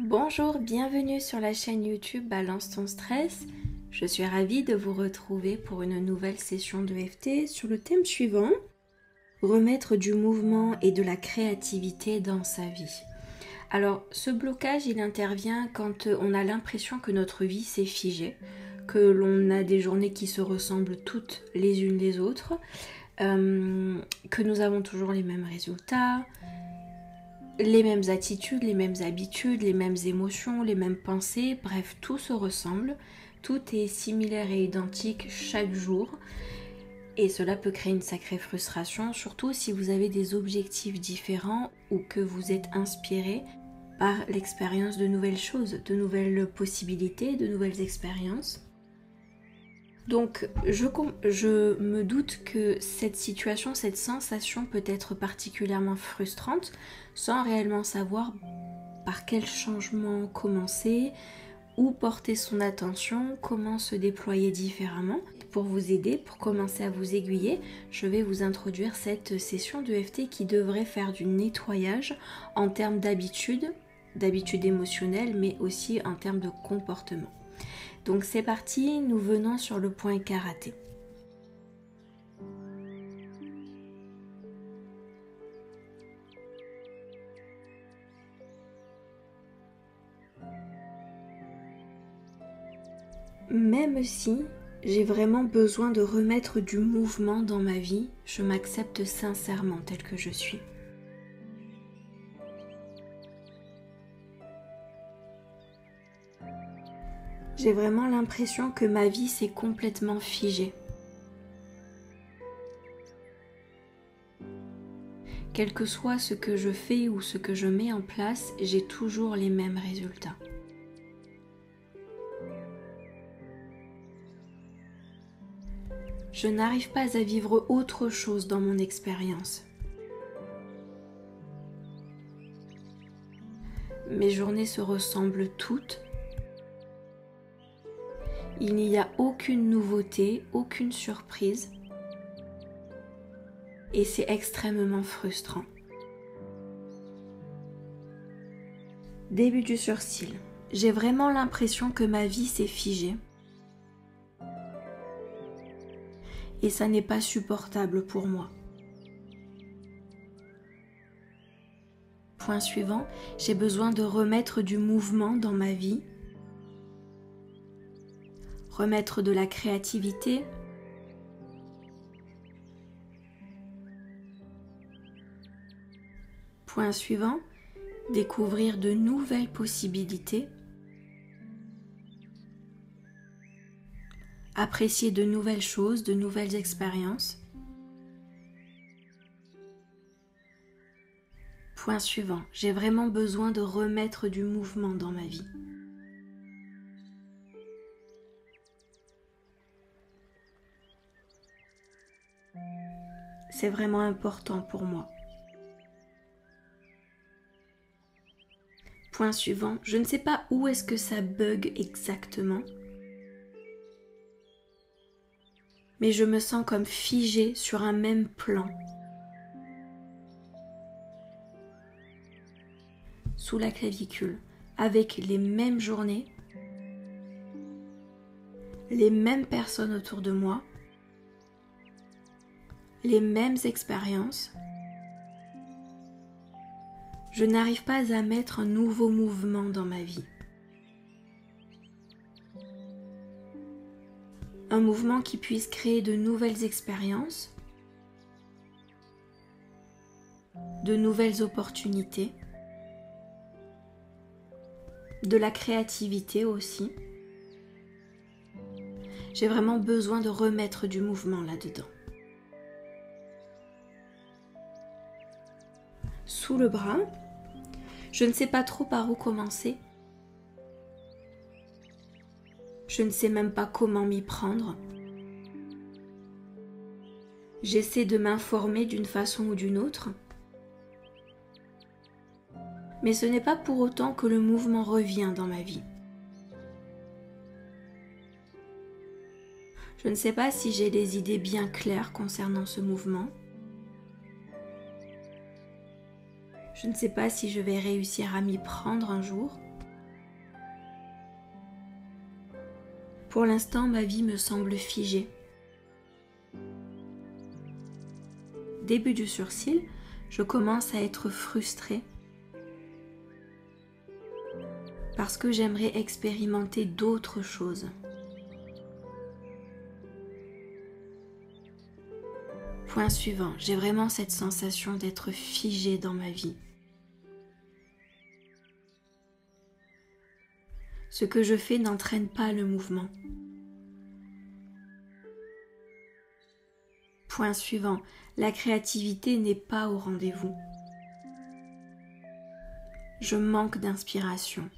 Bonjour, bienvenue sur la chaîne YouTube Balance ton stress. Je suis ravie de vous retrouver pour une nouvelle session de d'EFT sur le thème suivant, remettre du mouvement et de la créativité dans sa vie. Alors, ce blocage, il intervient quand on a l'impression que notre vie s'est figée, que l'on a des journées qui se ressemblent toutes les unes les autres, que nous avons toujours les mêmes résultats, les mêmes attitudes, les mêmes habitudes, les mêmes émotions, les mêmes pensées, bref, tout se ressemble, tout est similaire et identique chaque jour et cela peut créer une sacrée frustration, surtout si vous avez des objectifs différents ou que vous êtes inspiré par l'expérience de nouvelles choses, de nouvelles possibilités, de nouvelles expériences. Donc je me doute que cette situation, cette sensation peut être particulièrement frustrante sans réellement savoir par quel changement commencer, où porter son attention, comment se déployer différemment. Pour vous aider, pour commencer à vous aiguiller, je vais vous introduire cette session de d'EFT qui devrait faire du nettoyage en termes d'habitude émotionnelle, mais aussi en termes de comportement. Donc c'est parti, nous venons sur le point karaté. Même si j'ai vraiment besoin de remettre du mouvement dans ma vie, je m'accepte sincèrement telle que je suis. J'ai vraiment l'impression que ma vie s'est complètement figée. Quel que soit ce que je fais ou ce que je mets en place, j'ai toujours les mêmes résultats. Je n'arrive pas à vivre autre chose dans mon expérience. Mes journées se ressemblent toutes. Il n'y a aucune nouveauté, aucune surprise. Et c'est extrêmement frustrant. Début du sursis. J'ai vraiment l'impression que ma vie s'est figée. Et ça n'est pas supportable pour moi. Point suivant, j'ai besoin de remettre du mouvement dans ma vie. Remettre de la créativité. Point suivant, découvrir de nouvelles possibilités. Apprécier de nouvelles choses, de nouvelles expériences. Point suivant, j'ai vraiment besoin de remettre du mouvement dans ma vie. C'est vraiment important pour moi. Point suivant, je ne sais pas où est-ce que ça bug exactement, mais je me sens comme figée sur un même plan. Sous la clavicule, avec les mêmes journées, les mêmes personnes autour de moi, les mêmes expériences. Je n'arrive pas à mettre un nouveau mouvement dans ma vie. Un mouvement qui puisse créer de nouvelles expériences, de nouvelles opportunités, de la créativité aussi. J'ai vraiment besoin de remettre du mouvement là-dedans. Sous le bras, je ne sais pas trop par où commencer. Je ne sais même pas comment m'y prendre. J'essaie de m'informer d'une façon ou d'une autre. Mais ce n'est pas pour autant que le mouvement revient dans ma vie. Je ne sais pas si j'ai des idées bien claires concernant ce mouvement. Je ne sais pas si je vais réussir à m'y prendre un jour. Pour l'instant, ma vie me semble figée. Début du sourcil, je commence à être frustrée parce que j'aimerais expérimenter d'autres choses. Point suivant, j'ai vraiment cette sensation d'être figée dans ma vie. Ce que je fais n'entraîne pas le mouvement. Point suivant, la créativité n'est pas au rendez-vous. Je manque d'inspiration.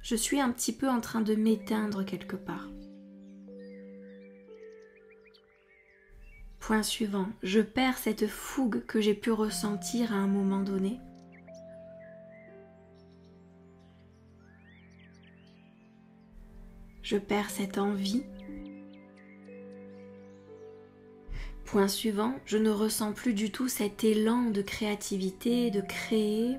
Je suis un petit peu en train de m'éteindre quelque part. Point suivant, je perds cette fougue que j'ai pu ressentir à un moment donné. Je perds cette envie. Point suivant, je ne ressens plus du tout cet élan de créativité, de créer.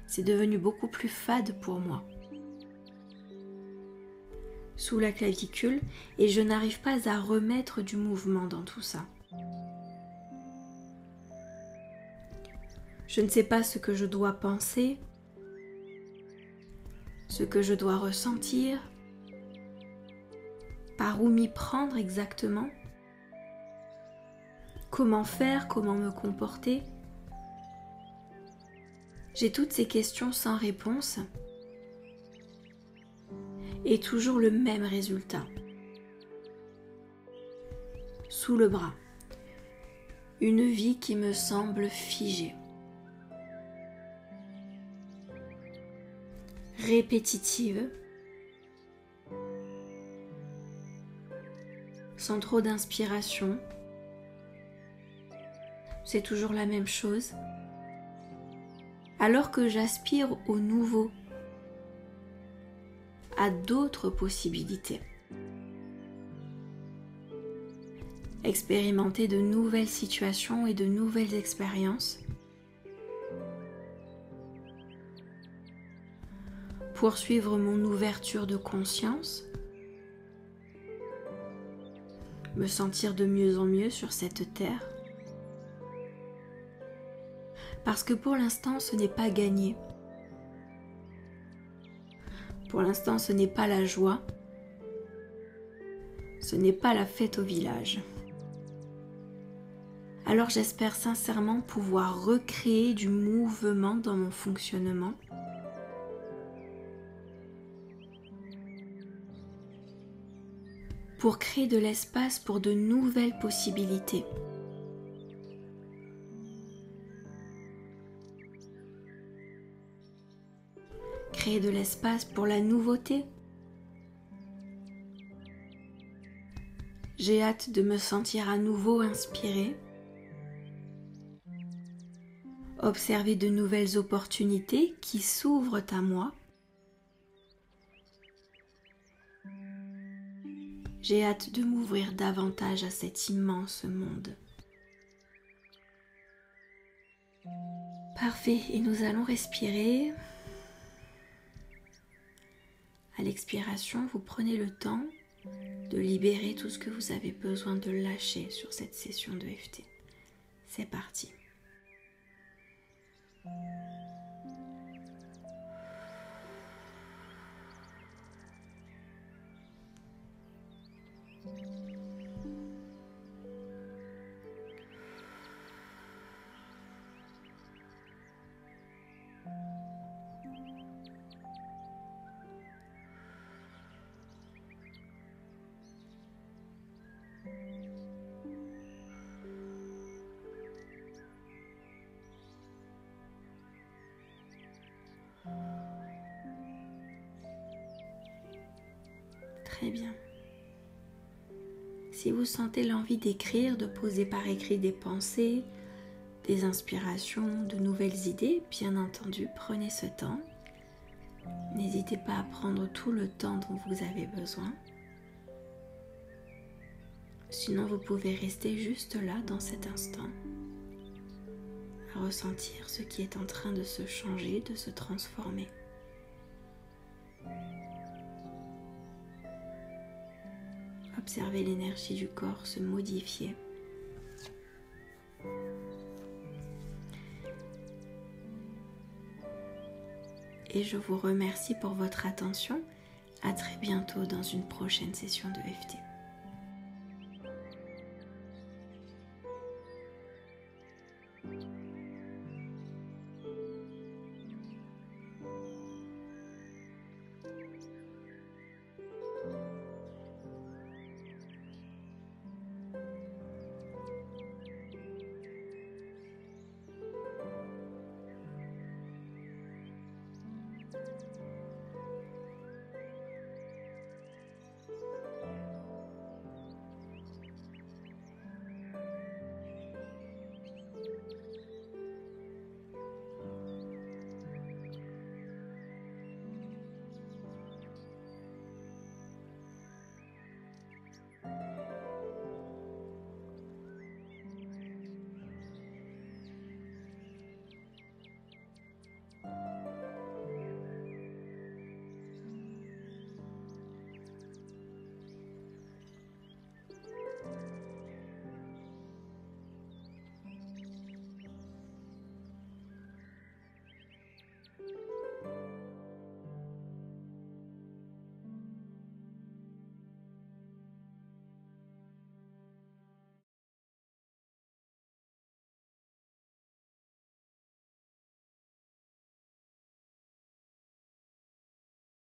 C'est devenu beaucoup plus fade pour moi. Sous la clavicule, et je n'arrive pas à remettre du mouvement dans tout ça. Je ne sais pas ce que je dois penser, ce que je dois ressentir, par où m'y prendre exactement, comment faire, comment me comporter. J'ai toutes ces questions sans réponse et toujours le même résultat. Sous le bras, une vie qui me semble figée. Répétitive, sans trop d'inspiration. C'est toujours la même chose. Alors que j'aspire au nouveau, à d'autres possibilités. Expérimenter de nouvelles situations et de nouvelles expériences. Poursuivre mon ouverture de conscience. Me sentir de mieux en mieux sur cette terre. Parce que pour l'instant, ce n'est pas gagné. Pour l'instant, ce n'est pas la joie. Ce n'est pas la fête au village. Alors j'espère sincèrement pouvoir recréer du mouvement dans mon fonctionnement. Pour créer de l'espace pour de nouvelles possibilités. Créer de l'espace pour la nouveauté. J'ai hâte de me sentir à nouveau inspirée. Observer de nouvelles opportunités qui s'ouvrent à moi. J'ai hâte de m'ouvrir davantage à cet immense monde. Parfait, et nous allons respirer. À l'expiration, vous prenez le temps de libérer tout ce que vous avez besoin de lâcher sur cette session de EFT. C'est parti. Très bien. Si vous sentez l'envie d'écrire, de poser par écrit des pensées, des inspirations, de nouvelles idées, bien entendu, prenez ce temps. N'hésitez pas à prendre tout le temps dont vous avez besoin. Sinon, vous pouvez rester juste là dans cet instant, ressentir ce qui est en train de se changer, de se transformer. Observez l'énergie du corps se modifier. Et je vous remercie pour votre attention. À très bientôt dans une prochaine session de EFT.